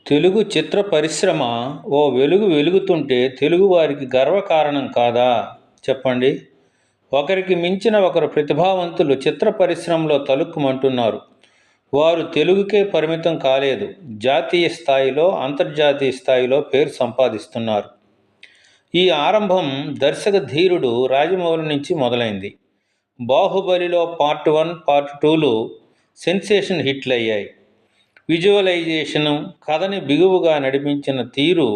తెలుగు చిత్ర పరిశ్రమ ఓ వెలుగు వెలుగుతుంటే తెలుగువారికి గర్వకారణం కాదా? చెప్పండి. ఒకరికి మించిన ఒకరు ప్రతిభావంతులు చిత్ర పరిశ్రమలో తళుక్కుమంటున్నారు. వారు తెలుగుకే పరిమితం కాలేదు. జాతీయ స్థాయిలో, అంతర్జాతీయ స్థాయిలో పేరు సంపాదిస్తున్నారు. ఈ ఆరంభం దర్శక ధీరుడు రాజమౌళి నుంచి మొదలైంది. బాహుబలిలో పార్ట్ 1, పార్ట్ 2లు సెన్సేషన్ హిట్లయ్యాయి. విజువలైజేషను, కథని బిగువుగా నడిపించిన తీరు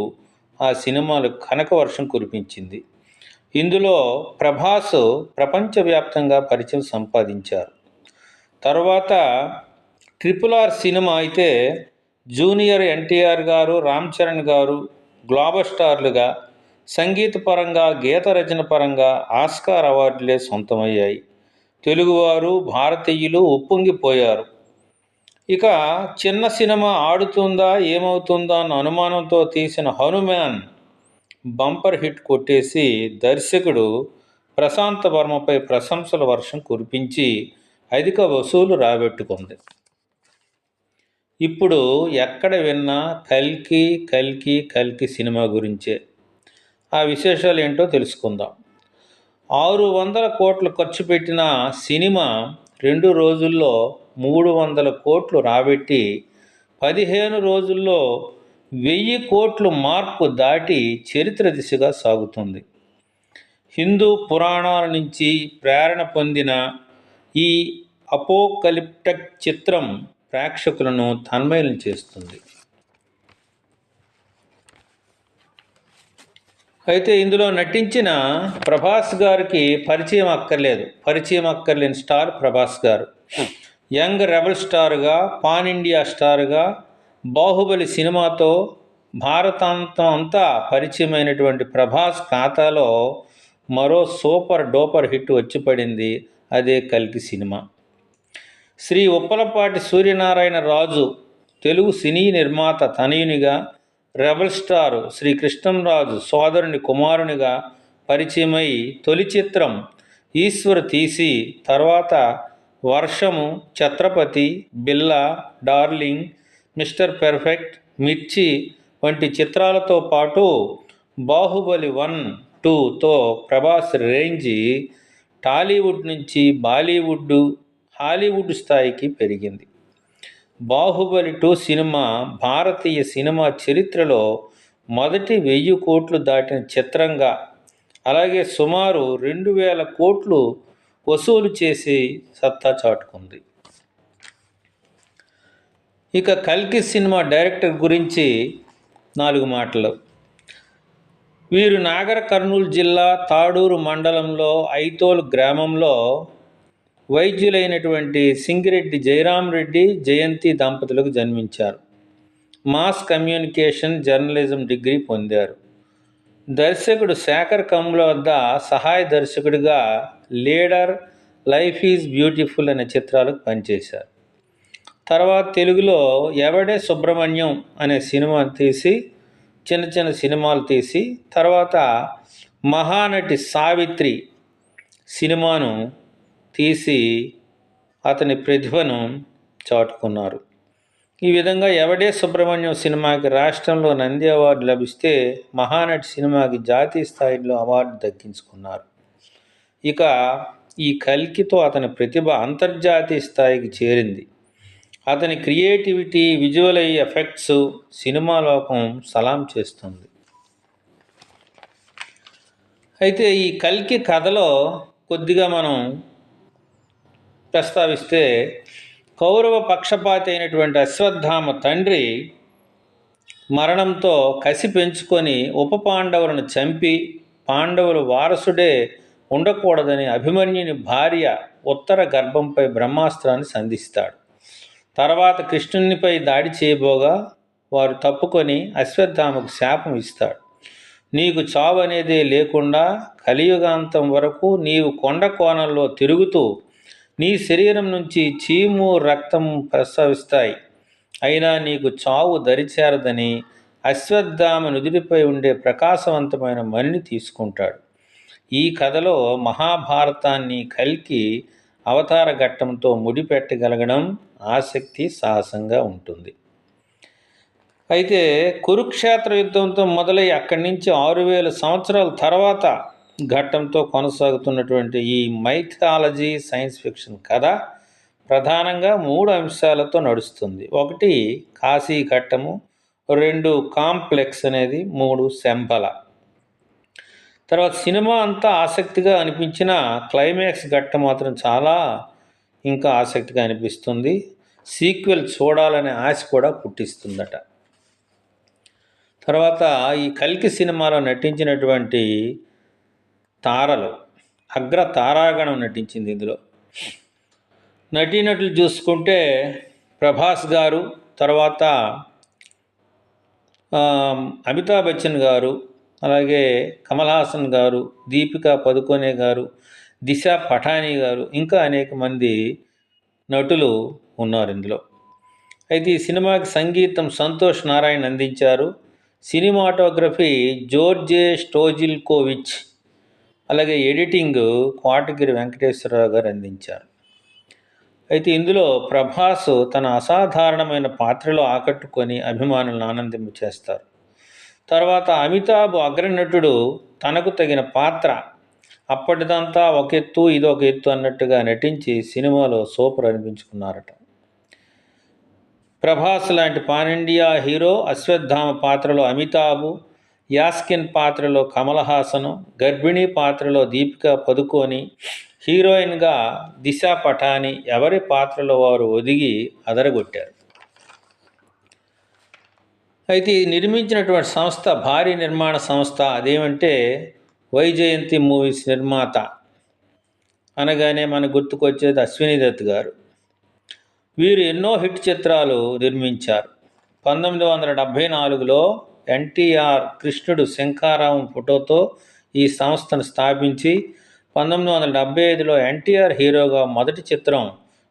ఆ సినిమాలు కనకవర్షం కురిపించింది. ఇందులో ప్రభాస్ ప్రపంచవ్యాప్తంగా పరిచయం సంపాదించారు. తర్వాత RRR సినిమా అయితే జూనియర్ ఎన్టీఆర్ గారు, రామ్ చరణ్ గారు గ్లోబల్ స్టార్లుగా, సంగీతపరంగా, గీత రచన పరంగా ఆస్కార్ అవార్డులే సొంతమయ్యాయి. తెలుగువారు, భారతీయులు ఉప్పొంగిపోయారు. ఇక చిన్న సినిమా ఆడుతుందా ఏమవుతుందా అన్న అనుమానంతో తీసిన హనుమాన్ బంపర్ హిట్ కొట్టేసి దర్శకుడు ప్రశాంత్ వర్మపై ప్రశంసల వర్షం కురిపించి అధిక వసూలు రాబెట్టుకుంది. ఇప్పుడు ఎక్కడ విన్నా కల్కి కల్కి కల్కి సినిమా గురించే. ఆ విశేషాలు ఏంటో తెలుసుకుందాం. 600 కోట్లు ఖర్చు పెట్టిన సినిమా 2 రోజుల్లో 300 కోట్లు రాబెట్టి 15 రోజుల్లో 1000 కోట్లు మార్కు దాటి చరిత్ర దిశగా సాగుతుంది. హిందూ పురాణాల నుంచి ప్రేరణ పొందిన ఈ అపోకలిప్టిక్ చిత్రం ప్రేక్షకులను తన్మయులను చేస్తుంది. అయితే ఇందులో నటించిన ప్రభాస్ గారికి పరిచయం అక్కర్లేని star Prabhas garu. Young rebel స్టార్గా, పాన్ ఇండియా స్టార్గా బాహుబలి సినిమాతో భారతాంతం అంతా పరిచయమైనటువంటి ప్రభాస్ ఖాతాలో మరో సూపర్ డూపర్ హిట్ వచ్చి పడింది. అదే కల్కి సినిమా. శ్రీ ఉప్పలపాటి సూర్యనారాయణ రాజు తెలుగు సినీ నిర్మాత తనయునిగా, రెబల్ స్టార్ శ్రీ కృష్ణంరాజు సోదరుని కుమారునిగా పరిచయమై తొలి చిత్రం ఈశ్వర్ తీసి, తర్వాత వర్షము, ఛత్రపతి, బిల్లా, డార్లింగ్, మిస్టర్ పర్ఫెక్ట్, మిర్చి వంటి చిత్రాలతో పాటు బాహుబలి 1, 2తో ప్రభాస్ రేంజ్ టాలీవుడ్ నుంచి బాలీవుడ్, హాలీవుడ్ స్థాయికి పెరిగింది. బాహుబలి 2 సినిమా భారతీయ సినిమా చరిత్రలో మొదటి 1000 కోట్లు దాటిన చిత్రంగా, అలాగే సుమారు 2000 కోట్లు వసూలు చేసి సత్తా చాటుకుంది. ఇక కల్కి సినిమా డైరెక్టర్ గురించి 4 మాటలు. వీరు నాగర్ కర్నూలు జిల్లా తాడూరు మండలంలో ఐతోల్ గ్రామంలో వైద్యులైనటువంటి సింగిరెడ్డి జయరామరెడ్డి, జయంతి దంపతులకు జన్మించారు. మాస్ కమ్యూనికేషన్ జర్నలిజం డిగ్రీ పొందారు. దర్శకుడు శేఖర్ కమ్ముల వద్ద సహాయ దర్శకుడిగా లీడర్, లైఫ్ ఈజ్ బ్యూటిఫుల్ అనే చిత్రాలకు పనిచేశారు. తర్వాత తెలుగులో ఎవడే సుబ్రహ్మణ్యం అనే సినిమా తీసి, చిన్న సినిమాలు తీసి, తర్వాత మహానటి సావిత్రి సినిమాను తీసి అతని ప్రతిభను చాటుకున్నారు. ఈ విధంగా ఎవడే సుబ్రహ్మణ్యం సినిమాకి రాష్ట్రంలో నంది అవార్డు లభిస్తే, మహానటి సినిమాకి జాతీయ స్థాయిలో అవార్డు దక్కించుకున్నారు. ఇక ఈ కల్కితో అతని ప్రతిభ అంతర్జాతీయ స్థాయికి చేరింది. అతని క్రియేటివిటీ, విజువల్ ఎఫెక్ట్స్ సినిమా లోకం సలాం చేస్తుంది. అయితే ఈ కల్కి కథలో కొద్దిగా మనం ప్రస్తావిస్తే, కౌరవ పక్షపాతి అయినటువంటి అశ్వత్థామ తండ్రి మరణంతో కసి పెంచుకొని ఉప పాండవులను చంపి పాండవుల వారసుడే ఉండకూడదని అభిమన్యుని భార్య ఉత్తర గర్భంపై బ్రహ్మాస్త్రాన్ని సంధిస్తాడు. తర్వాత కృష్ణునిపై దాడి చేయబోగా వారు తప్పుకొని అశ్వత్థామకు శాపం ఇస్తాడు. నీకు చావు అనేదే లేకుండా కలియుగాంతం వరకు నీవు కొండ కోణంలో తిరుగుతూ నీ శరీరం నుంచి చీము, రక్తం ప్రసవిస్తాయి. అయినా నీకు చావు దరిచేరదని అశ్వత్థామ నుదుటిపై ఉండే ప్రకాశవంతమైన మణిని తీసుకుంటాడు. ఈ కథలో మహాభారతాన్ని కల్కి అవతార ఘట్టంతో ముడిపెట్టగలగడం ఆసక్తి, సాహసంగా ఉంటుంది. అయితే కురుక్షేత్ర యుద్ధంతో మొదలై అక్కడి నుంచి 6000 సంవత్సరాల తర్వాత ఘట్టంతో కొనసాగుతున్నటువంటి ఈ మైథాలజీ సైన్స్ ఫిక్షన్ కథ ప్రధానంగా 3 అంశాలతో నడుస్తుంది. 1 కాశీ ఘట్టము, 2 కాంప్లెక్స్ అనేది, 3 శంబల. తర్వాత సినిమా అంతా ఆసక్తిగా అనిపించిన క్లైమాక్స్ ఘట్టం మాత్రం చాలా ఇంకా ఆసక్తిగా అనిపిస్తుంది. సీక్వెల్ చూడాలనే ఆశ కూడా పుట్టిస్తుందట. తర్వాత ఈ కల్కి సినిమాలో నటించినటువంటి తారలు, అగ్ర తారాగణం నటించింది ఇందులో. నటీనటులు చూసుకుంటే ప్రభాస్ గారు, తర్వాత అమితాబ్ బచ్చన్ గారు, అలాగే కమల్ హాసన్ గారు, దీపికా పదుకొనే గారు, దిశా పఠానీ గారు, ఇంకా అనేక మంది నటులు ఉన్నారు ఇందులో. అయితే ఈ సినిమాకి సంగీతం సంతోష్ నారాయణ్ అందించారు. సినిమాటోగ్రఫీ జోర్జే స్టోజిల్కోవిచ్, అలాగే ఎడిటింగ్ కోటగిరి వెంకటేశ్వరరావు గారు అందించారు. అయితే ఇందులో ప్రభాస్ తన అసాధారణమైన పాత్రలో ఆకట్టుకొని అభిమానులను ఆనందింప చేస్తారు. తర్వాత అమితాబ్ అగ్రనటుడు తనకు తగిన పాత్ర, అప్పటిదంతా ఒక ఎత్తు ఇదొక ఎత్తు అన్నట్టుగా నటించి సినిమాలో సూపర్ అనిపించుకున్నారట. ప్రభాస్ లాంటి పాన్ ఇండియా హీరో అశ్వత్థామ పాత్రలో అమితాబ్, యాస్కిన్ పాత్రలో కమల్ హాసన్, గర్భిణీ పాత్రలో దీపికా పదుకోని, హీరోయిన్గా దిశా పఠానీ ఎవరి పాత్రలో వారు ఒదిగి అదరగొట్టారు. అయితే నిర్మించినటువంటి సంస్థ భారీ నిర్మాణ సంస్థ. అదేమంటే వైజయంతి మూవీస్ నిర్మాత అనగానే మనకు గుర్తుకొచ్చేది అశ్విని దత్ గారు. వీరు ఎన్నో హిట్ చిత్రాలు నిర్మించారు. 1974లో ఎన్టీఆర్ కృష్ణుడు శంఖారావం ఫోటోతో ఈ సంస్థను స్థాపించి 1975లో ఎన్టీఆర్ హీరోగా మొదటి చిత్రం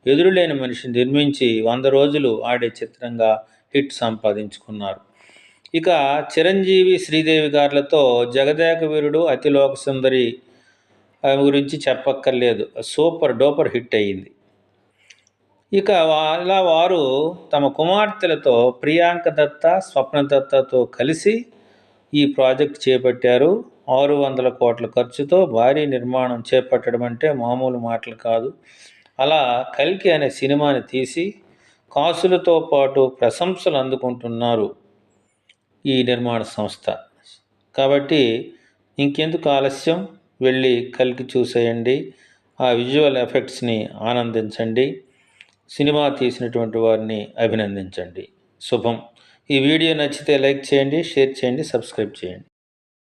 ఎదురులేని మనిషిని నిర్మించి 100 రోజులు ఆడే చిత్రంగా హిట్ సంపాదించుకున్నారు. ఇక చిరంజీవి, శ్రీదేవి గారులతో జగదేక వీరుడు, అతిలోక సుందరి గురించి చెప్పక్కర్లేదు, సూపర్ డూపర్ హిట్ అయ్యింది. ఇక ఇలా వారు తమ కుమార్తెలతో ప్రియాంక దత్త, స్వప్న దత్తతో కలిసి ఈ ప్రాజెక్ట్ చేపట్టారు. 600 కోట్ల ఖర్చుతో భారీ నిర్మాణం చేపట్టడం అంటే మామూలు మాటలు కాదు. అలా కల్కి అనే సినిమాని తీసి కాసులతో పాటు ప్రశంసలు అందుకుంటున్నారు ఈ నిర్మాణ సంస్థ. కాబట్టి ఇంకెందుకు ఆలస్యం, వెళ్ళి కల్కి చూసేయండి, ఆ విజువల్ ఎఫెక్ట్స్ని ఆనందించండి, సినిమా తీసినటువంటి వారిని అభినందించండి. శుభం. ఈ వీడియో నచ్చితే లైక్ చేయండి, షేర్ చేయండి, సబ్స్క్రైబ్ చేయండి.